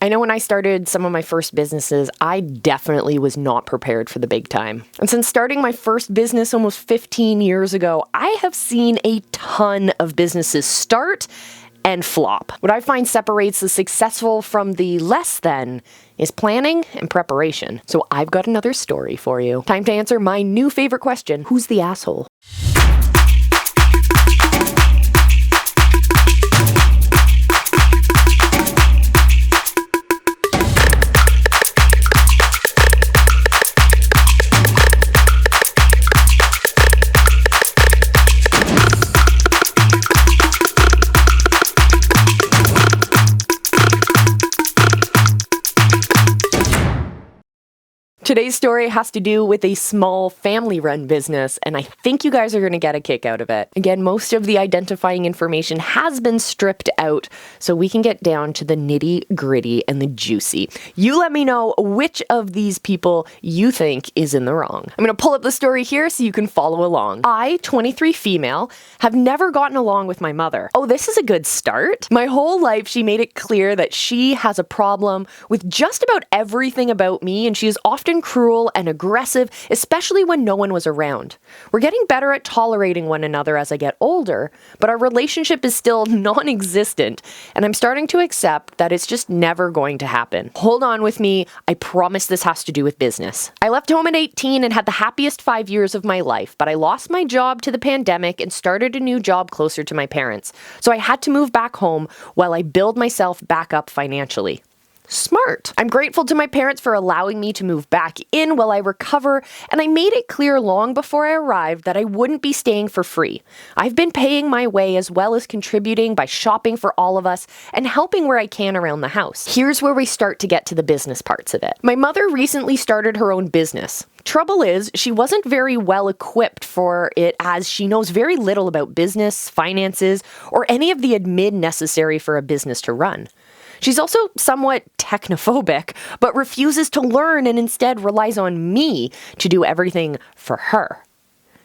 I know when I started some of my first businesses, I definitely was not prepared for the big time. And since starting my first business almost 15 years ago, I have seen a ton of businesses start and flop. What I find separates the successful from the less than is planning and preparation. So I've got another story for you. Time to answer my new favorite question: who's the asshole? Today's story has to do with a small family-run business, and I think you guys are going to get a kick out of it. Again, most of the identifying information has been stripped out, so we can get down to the nitty-gritty and the juicy. You let me know which of these people you think is in the wrong. I'm going to pull up the story here so you can follow along. I, 23 female, have never gotten along with my mother. Oh, this is a good start. My whole life, she made it clear that she has a problem with just about everything about me, and she is often cruel and aggressive, especially when no one was around. We're getting better at tolerating one another as I get older, but our relationship is still non-existent, and I'm starting to accept that it's just never going to happen. Hold on with me, I promise this has to do with business. I left home at 18 and had the happiest 5 years of my life, but I lost my job to the pandemic and started a new job closer to my parents, so I had to move back home while I build myself back up financially. Smart. I'm grateful to my parents for allowing me to move back in while I recover, and I made it clear long before I arrived that I wouldn't be staying for free. I've been paying my way as well as contributing by shopping for all of us and helping where I can around the house. Here's where we start to get to the business parts of it. My mother recently started her own business. Trouble is, she wasn't very well equipped for it as she knows very little about business, finances, or any of the admin necessary for a business to run. She's also somewhat technophobic, but refuses to learn and instead relies on me to do everything for her.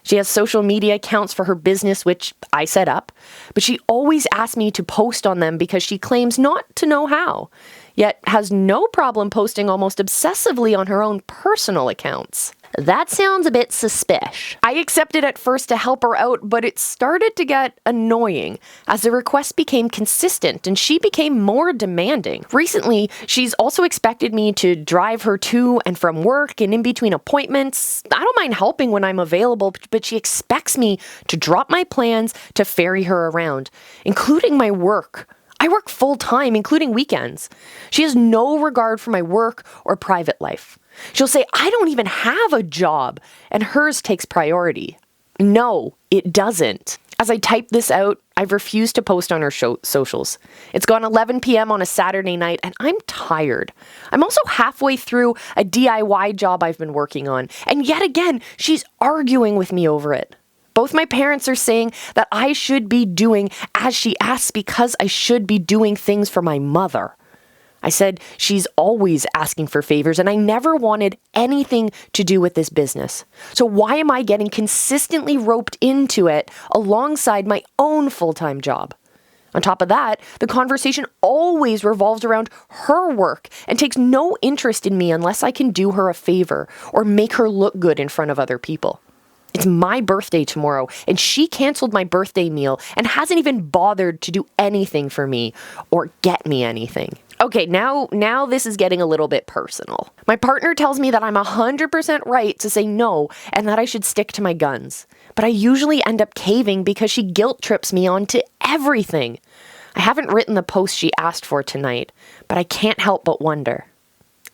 She has social media accounts for her business, which I set up, but she always asks me to post on them because she claims not to know how, yet has no problem posting almost obsessively on her own personal accounts. That sounds a bit suspicious. I accepted at first to help her out, but it started to get annoying as the requests became consistent and she became more demanding. Recently, she's also expected me to drive her to and from work and in between appointments. I don't mind helping when I'm available, but she expects me to drop my plans to ferry her around, including my work. I work full-time, including weekends. She has no regard for my work or private life. She'll say, I don't even have a job, and hers takes priority. No, it doesn't. As I type this out, I've refused to post on her socials. It's gone 11 p.m. on a Saturday night, and I'm tired. I'm also halfway through a DIY job I've been working on, and yet again, she's arguing with me over it. Both my parents are saying that I should be doing as she asks because I should be doing things for my mother. I said she's always asking for favors and I never wanted anything to do with this business. So why am I getting consistently roped into it alongside my own full-time job? On top of that, the conversation always revolves around her work and takes no interest in me unless I can do her a favor or make her look good in front of other people. It's my birthday tomorrow, and she canceled my birthday meal and hasn't even bothered to do anything for me or get me anything. Okay, now this is getting a little bit personal. My partner tells me that I'm 100% right to say no and that I should stick to my guns. But I usually end up caving because she guilt trips me onto everything. I haven't written the post she asked for tonight, but I can't help but wonder,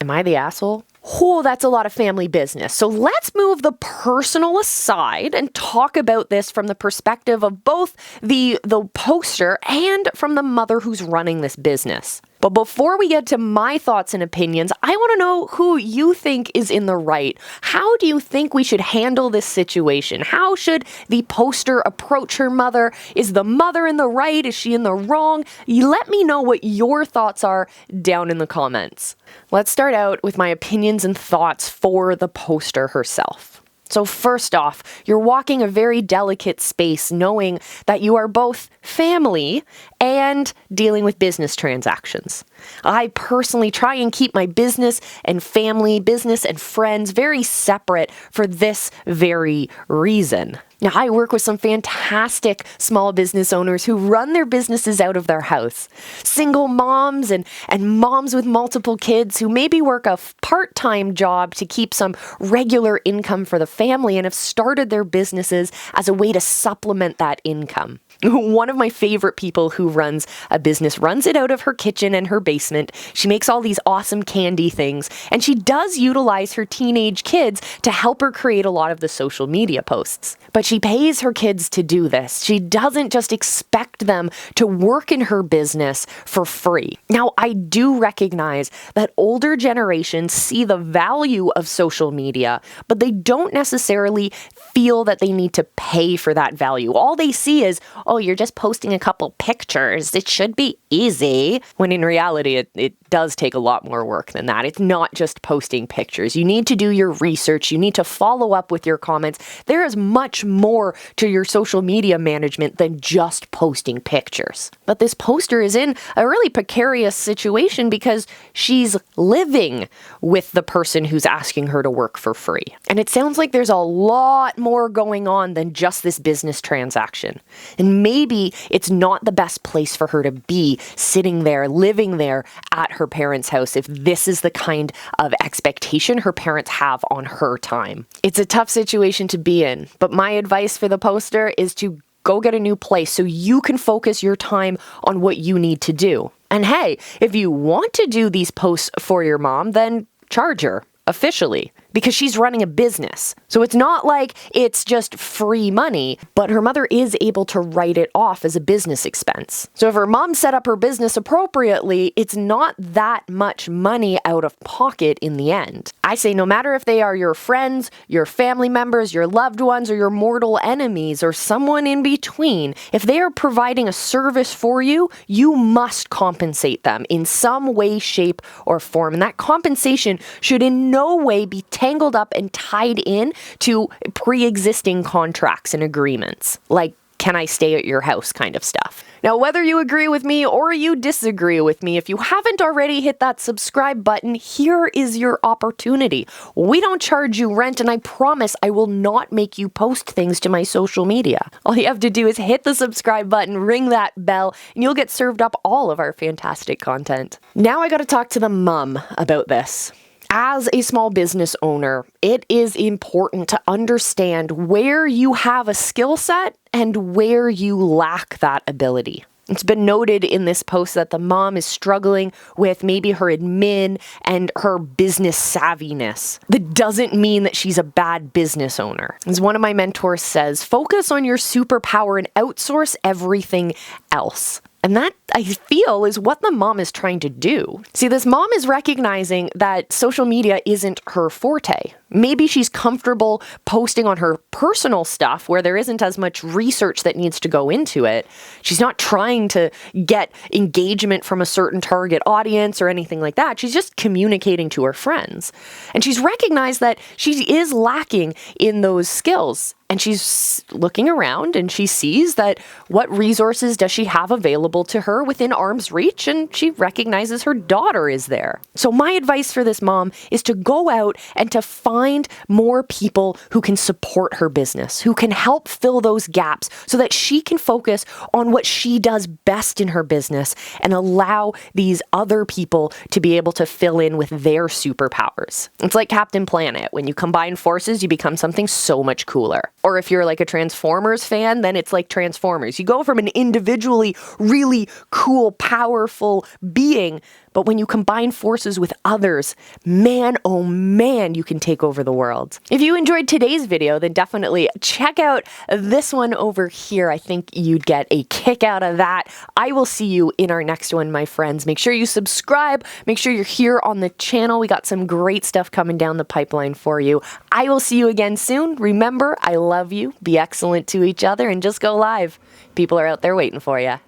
am I the asshole? Oh, that's a lot of family business. So let's move the personal aside and talk about this from the perspective of both the poster and from the mother who's running this business. But before we get to my thoughts and opinions, I want to know who you think is in the right. How do you think we should handle this situation? How should the poster approach her mother? Is the mother in the right? Is she in the wrong? You let me know what your thoughts are down in the comments. Let's start out with my opinions and thoughts for the poster herself. So first off, you're walking a very delicate space knowing that you are both family and dealing with business transactions. I personally try and keep my business and family, business and friends very separate for this very reason. Now, I work with some fantastic small business owners who run their businesses out of their house. Single moms and moms with multiple kids who maybe work a part-time job to keep some regular income for the family and have started their businesses as a way to supplement that income. One of my favorite people who runs a business runs it out of her kitchen and her basement. She makes all these awesome candy things, and she does utilize her teenage kids to help her create a lot of the social media posts. But she pays her kids to do this. She doesn't just expect them to work in her business for free. Now, I do recognize that older generations see the value of social media, but they don't necessarily feel that they need to pay for that value. All they see is, oh, you're just posting a couple pictures. It should be easy. When in reality, it does take a lot more work than that. It's not just posting pictures. You need to do your research. You need to follow up with your comments. There is much more to your social media management than just posting pictures. But this poster is in a really precarious situation because she's living with the person who's asking her to work for free. And it sounds like there's a lot more going on than just this business transaction. And maybe it's not the best place for her to be sitting there, living there at her parents' house if this is the kind of expectation her parents have on her time. It's a tough situation to be in, but my advice for the poster is to go get a new place so you can focus your time on what you need to do. And hey, if you want to do these posts for your mom, then charge her officially, because she's running a business. So it's not like it's just free money, but her mother is able to write it off as a business expense. So if her mom set up her business appropriately, it's not that much money out of pocket in the end. I say no matter if they are your friends, your family members, your loved ones, or your mortal enemies, or someone in between, if they are providing a service for you, you must compensate them in some way, shape, or form. And that compensation should in no way be tangled up and tied in to pre-existing contracts and agreements, like can I stay at your house kind of stuff. Now, whether you agree with me or you disagree with me, if you haven't already hit that subscribe button, here is your opportunity. We don't charge you rent, and I promise I will not make you post things to my social media. All you have to do is hit the subscribe button, ring that bell, and you'll get served up all of our fantastic content. Now I gotta talk to the mom about this. As a small business owner, it is important to understand where you have a skill set and where you lack that ability. It's been noted in this post that the mom is struggling with maybe her admin and her business savviness. That doesn't mean that she's a bad business owner. As one of my mentors says, focus on your superpower and outsource everything else. And that, I feel, is what the mom is trying to do. See, this mom is recognizing that social media isn't her forte. Maybe she's comfortable posting on her personal stuff where there isn't as much research that needs to go into it. She's not trying to get engagement from a certain target audience or anything like that. She's just communicating to her friends. And she's recognized that she is lacking in those skills. And she's looking around and she sees that what resources does she have available to her within arm's reach, and she recognizes her daughter is there. So my advice for this mom is to go out and to find more people who can support her business, who can help fill those gaps so that she can focus on what she does best in her business and allow these other people to be able to fill in with their superpowers. It's like Captain Planet. When you combine forces, you become something so much cooler. Or if you're like a Transformers fan, then it's like Transformers. You go from an individually really cool, powerful being, but when you combine forces with others, man, oh man, you can take over the world. If you enjoyed today's video, then definitely check out this one over here. I think you'd get a kick out of that. I will see you in our next one, my friends. Make sure you subscribe. Make sure you're here on the channel. We got some great stuff coming down the pipeline for you. I will see you again soon. Remember, I love you. Be excellent to each other and just go live. People are out there waiting for you.